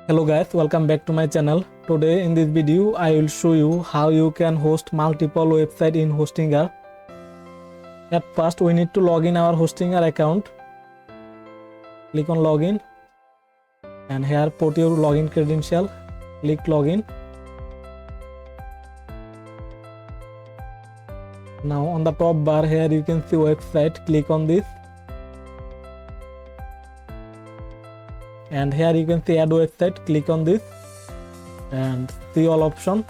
Hello guys, welcome back to my channel. Today in this video I will show you how you can host multiple websites in Hostinger. At first we need to log in our Hostinger account. Click on login and here put your login credential. Click login. Now on the top bar here you can see website. Click on this. And here you can see add website. Click on this and see all option.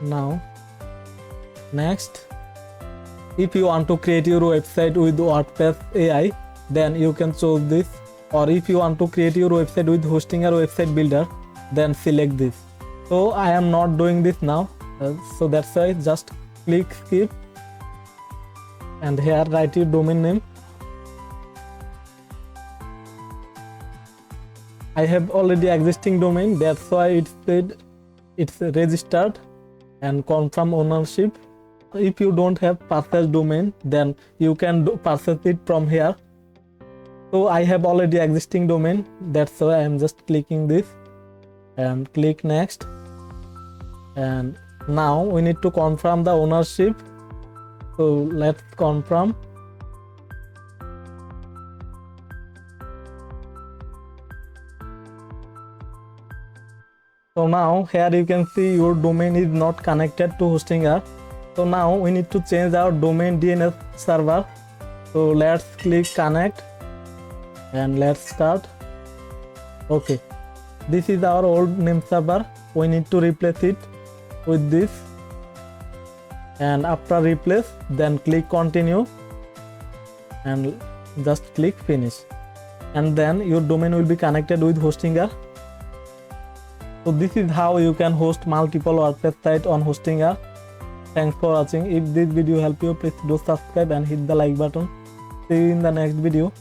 Now next, if you want to create your website with WordPress AI, then you can choose this, or if you want to create your website with Hostinger website builder, then select this. So I am not doing this now, so that's why just click skip and here write your domain name. I have already existing domain, that's why it said it's registered, and confirm ownership. If you don't have purchase domain, then you can purchase it from here. So I have already existing domain, that's why I am just clicking this and click next. And now we need to confirm the ownership, so let's confirm. So now here you can see your domain is not connected to Hostinger. So now we need to change our domain DNS server. So let's click connect and let's start. Okay, this is our old name server. We need to replace it with this. And after replace, then click continue and just click finish. And then your domain will be connected with Hostinger. So this is how you can host multiple WordPress sites on Hostinger. Thanks for watching. If this video helped you, please do subscribe and hit the like button. See you in the next video.